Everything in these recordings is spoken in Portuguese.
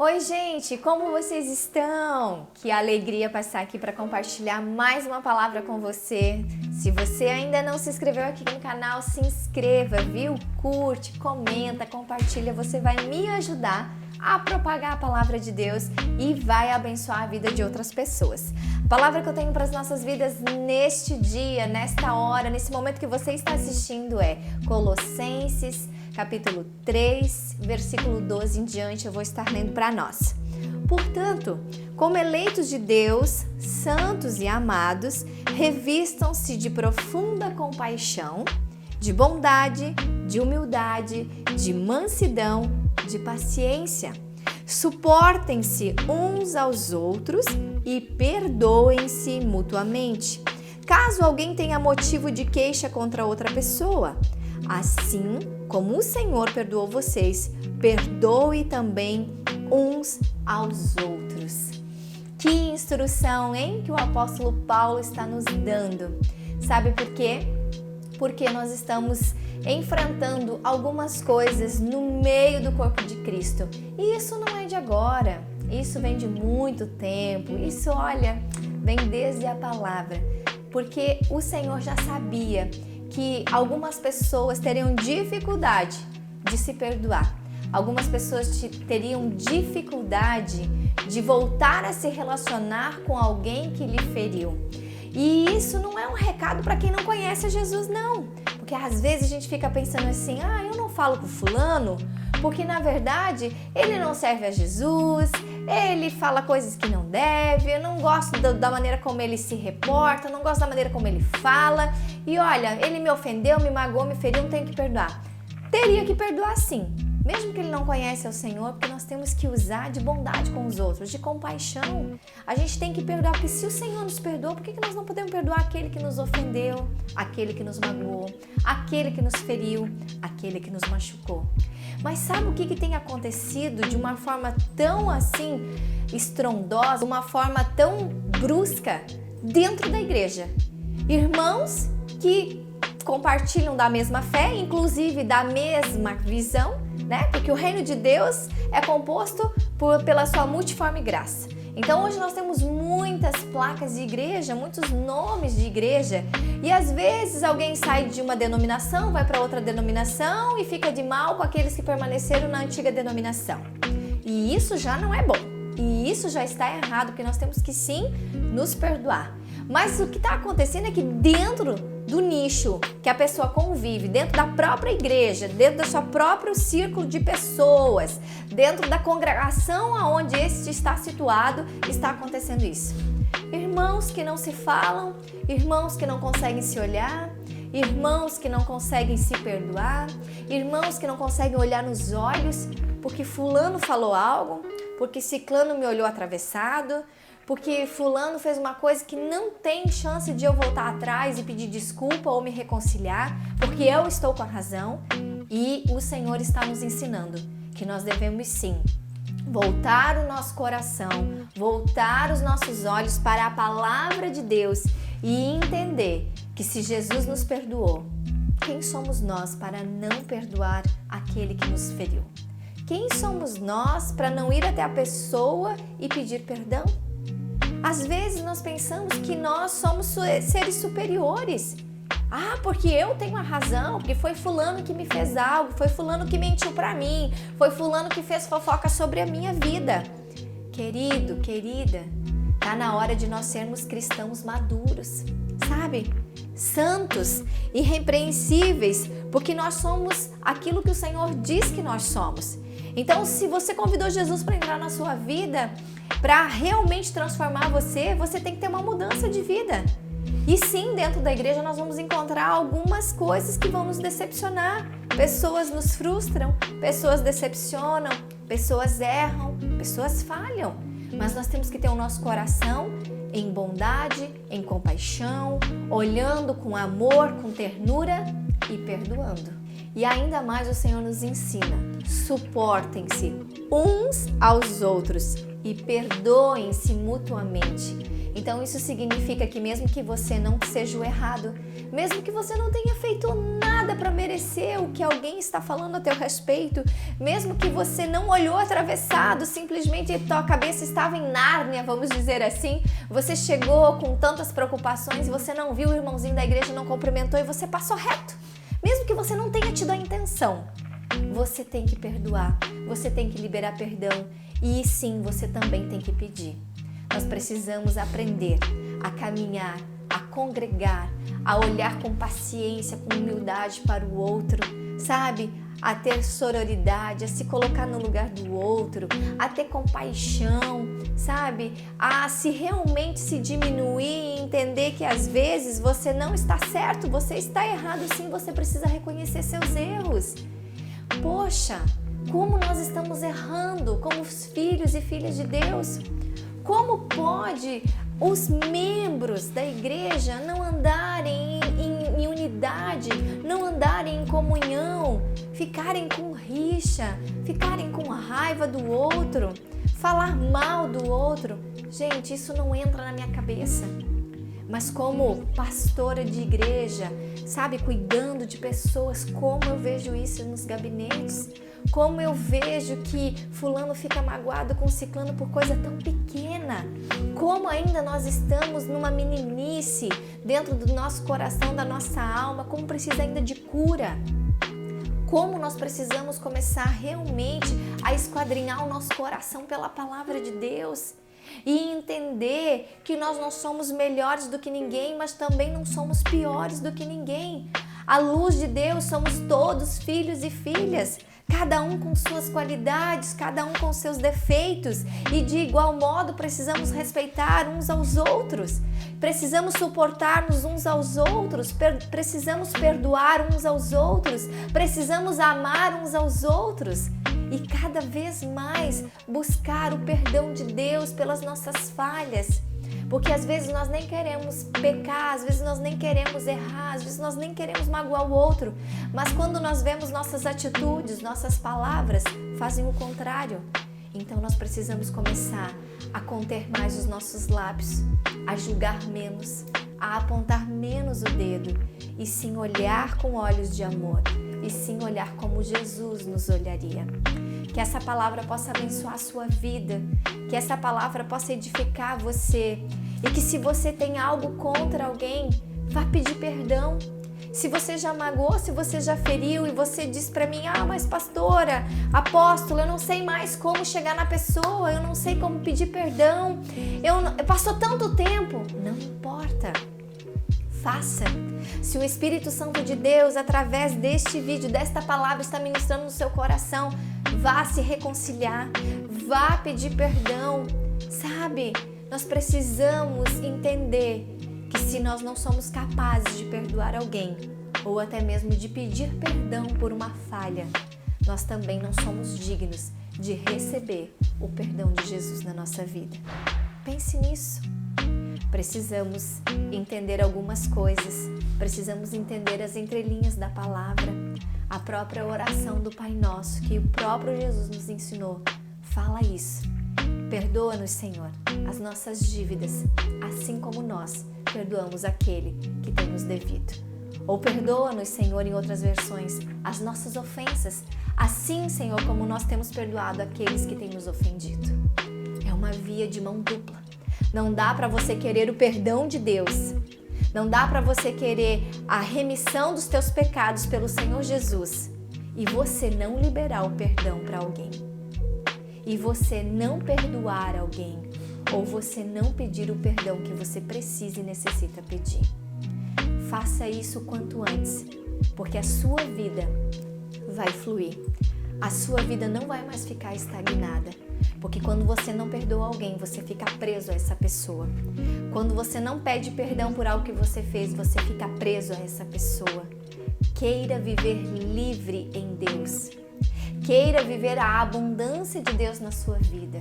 Oi, gente, como vocês estão? Que alegria passar aqui para compartilhar mais uma palavra com você. Se você ainda não se inscreveu aqui no canal, se inscreva, viu? Curte, comenta, compartilha, você vai me ajudar a propagar a palavra de Deus e vai abençoar a vida de outras pessoas. A palavra que eu tenho para as nossas vidas neste dia, nesta hora, nesse momento que você está assistindo é Colossenses, capítulo 3, versículo 12 em diante, eu vou estar lendo para nós. Portanto, como eleitos de Deus, santos e amados, revistam-se de profunda compaixão, de bondade, de humildade, de mansidão, de paciência. Suportem-se uns aos outros e perdoem-se mutuamente, caso alguém tenha motivo de queixa contra outra pessoa. Assim como o Senhor perdoou vocês, perdoe também uns aos outros. Que instrução, hein, que o apóstolo Paulo está nos dando. Sabe por quê? Porque nós estamos enfrentando algumas coisas no meio do corpo de Cristo. E isso não é de agora, isso vem de muito tempo, isso, olha, vem desde a palavra. Porque o Senhor já sabia que algumas pessoas teriam dificuldade de se perdoar. Algumas pessoas teriam dificuldade de voltar a se relacionar com alguém que lhe feriu. E isso não é um recado para quem não conhece Jesus, não. Porque às vezes a gente fica pensando assim, eu não falo com fulano, porque na verdade ele não serve a Jesus, ele fala coisas que não deve, eu não gosto da maneira como ele se reporta, não gosto da maneira como ele fala, e olha, ele me ofendeu, me magoou, me feriu, não tenho que perdoar. Teria que perdoar sim, mesmo que ele não conhece o Senhor, porque nós temos que usar de bondade com os outros, de compaixão. A gente tem que perdoar, porque se o Senhor nos perdoa, por que nós não podemos perdoar aquele que nos ofendeu, aquele que nos magoou, aquele que nos feriu, aquele que nos machucou? Mas sabe o que tem acontecido de uma forma tão assim estrondosa, uma forma tão brusca dentro da igreja? Irmãos que compartilham da mesma fé, inclusive da mesma visão, né? Porque o reino de Deus é composto pela sua multiforme graça. Então hoje nós temos muitas placas de igreja, muitos nomes de igreja, e às vezes alguém sai de uma denominação, vai para outra denominação e fica de mal com aqueles que permaneceram na antiga denominação. E isso já não é bom, e isso já está errado, porque nós temos que sim nos perdoar. Mas o que está acontecendo é que dentro do nicho que a pessoa convive, dentro da própria igreja, dentro do seu próprio círculo de pessoas, dentro da congregação aonde este está situado, está acontecendo isso. Irmãos que não se falam, irmãos que não conseguem se olhar, irmãos que não conseguem se perdoar, irmãos que não conseguem olhar nos olhos, porque fulano falou algo, porque ciclano me olhou atravessado, porque fulano fez uma coisa que não tem chance de eu voltar atrás e pedir desculpa ou me reconciliar, porque eu estou com a razão. E o Senhor está nos ensinando que nós devemos sim voltar o nosso coração, voltar os nossos olhos para a palavra de Deus e entender que se Jesus nos perdoou, quem somos nós para não perdoar aquele que nos feriu? Quem somos nós para não ir até a pessoa e pedir perdão? Às vezes nós pensamos que nós somos seres superiores. Porque eu tenho a razão, porque foi fulano que me fez algo, foi fulano que mentiu pra mim, foi fulano que fez fofoca sobre a minha vida. Querido, querida, tá na hora de nós sermos cristãos maduros, sabe? Santos, irrepreensíveis, porque nós somos aquilo que o Senhor diz que nós somos. Então, se você convidou Jesus para entrar na sua vida, para realmente transformar você, você tem que ter uma mudança de vida. E sim, dentro da igreja nós vamos encontrar algumas coisas que vão nos decepcionar. Pessoas nos frustram, pessoas decepcionam, pessoas erram, pessoas falham. Mas nós temos que ter o nosso coração em bondade, em compaixão, olhando com amor, com ternura e perdoando. E ainda mais o Senhor nos ensina: suportem-se uns aos outros e perdoem-se mutuamente. Então isso significa que mesmo que você não seja o errado, mesmo que você não tenha feito nada nada para merecer o que alguém está falando a teu respeito, mesmo que você não olhou atravessado, simplesmente a tua cabeça estava em Nárnia, vamos dizer assim, você chegou com tantas preocupações e você não viu o irmãozinho da igreja, não cumprimentou e você passou reto, mesmo que você não tenha tido a intenção. Você tem que perdoar, você tem que liberar perdão e sim, você também tem que pedir. Nós precisamos aprender a caminhar, a congregar, a olhar com paciência, com humildade para o outro, sabe? A ter sororidade, a se colocar no lugar do outro, a ter compaixão, sabe? A se realmente se diminuir e entender que às vezes você não está certo, você está errado sim, você precisa reconhecer seus erros. Poxa, como nós estamos errando como filhos e filhas de Deus? Como pode os membros da igreja não andarem em unidade, não andarem em comunhão, ficarem com rixa, ficarem com raiva do outro, falar mal do outro? Gente, isso não entra na minha cabeça. Mas como pastora de igreja, sabe, cuidando de pessoas, como eu vejo isso nos gabinetes, como eu vejo que fulano fica magoado com ciclano por coisa tão pequena, como ainda nós estamos numa meninice dentro do nosso coração, da nossa alma, como precisa ainda de cura. Como nós precisamos começar realmente a esquadrinhar o nosso coração pela palavra de Deus. E entender que nós não somos melhores do que ninguém, mas também não somos piores do que ninguém. À luz de Deus somos todos filhos e filhas, cada um com suas qualidades, cada um com seus defeitos, e de igual modo precisamos respeitar uns aos outros, precisamos suportar-nos uns aos outros, precisamos perdoar uns aos outros, precisamos amar uns aos outros. E cada vez mais buscar o perdão de Deus pelas nossas falhas. Porque às vezes nós nem queremos pecar, às vezes nós nem queremos errar, às vezes nós nem queremos magoar o outro. Mas quando nós vemos nossas atitudes, nossas palavras fazem o contrário. Então nós precisamos começar a conter mais os nossos lábios, a julgar menos, a apontar menos o dedo e sim olhar com olhos de amor. E sim olhar como Jesus nos olharia. Que essa palavra possa abençoar a sua vida, que essa palavra possa edificar você e que se você tem algo contra alguém, vá pedir perdão. Se você já magoou, se você já feriu e você diz para mim, mas pastora, apóstolo, eu não sei mais como chegar na pessoa, eu não sei como pedir perdão, passou tanto tempo, não importa. Faça. Se o Espírito Santo de Deus, através deste vídeo, desta palavra, está ministrando no seu coração, vá se reconciliar, vá pedir perdão, sabe? Nós precisamos entender que se nós não somos capazes de perdoar alguém, ou até mesmo de pedir perdão por uma falha, nós também não somos dignos de receber o perdão de Jesus na nossa vida. Pense nisso. Precisamos entender algumas coisas, precisamos entender as entrelinhas da palavra, a própria oração do Pai Nosso, que o próprio Jesus nos ensinou. Fala isso. Perdoa-nos, Senhor, as nossas dívidas, assim como nós perdoamos aquele que tem nos devido. Ou perdoa-nos, Senhor, em outras versões, as nossas ofensas, assim, Senhor, como nós temos perdoado aqueles que têm nos ofendido. É uma via de mão dupla. Não dá para você querer o perdão de Deus. Não dá para você querer a remissão dos teus pecados pelo Senhor Jesus e você não liberar o perdão para alguém. E você não perdoar alguém ou você não pedir o perdão que você precisa e necessita pedir. Faça isso o quanto antes, porque a sua vida vai fluir. A sua vida não vai mais ficar estagnada. Porque quando você não perdoa alguém, você fica preso a essa pessoa. Quando você não pede perdão por algo que você fez, você fica preso a essa pessoa. Queira viver livre em Deus. Queira viver a abundância de Deus na sua vida.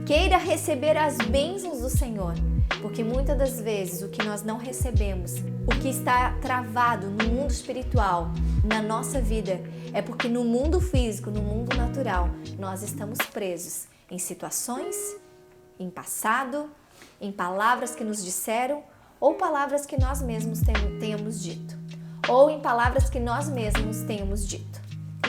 Queira receber as bênçãos do Senhor. Porque muitas das vezes o que nós não recebemos, o que está travado no mundo espiritual, na nossa vida, é porque no mundo físico, no mundo natural, nós estamos presos em situações, em passado, em palavras que nos disseram ou palavras que nós mesmos tenhamos dito. ou em palavras que nós mesmos tenhamos dito.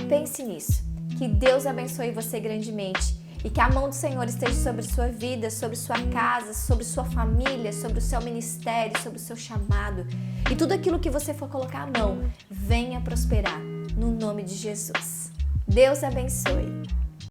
Pense nisso. Que Deus abençoe você grandemente e que a mão do Senhor esteja sobre sua vida, sobre sua casa, sobre sua família, sobre o seu ministério, sobre o seu chamado. E tudo aquilo que você for colocar a mão, venha prosperar no nome de Jesus. Deus abençoe.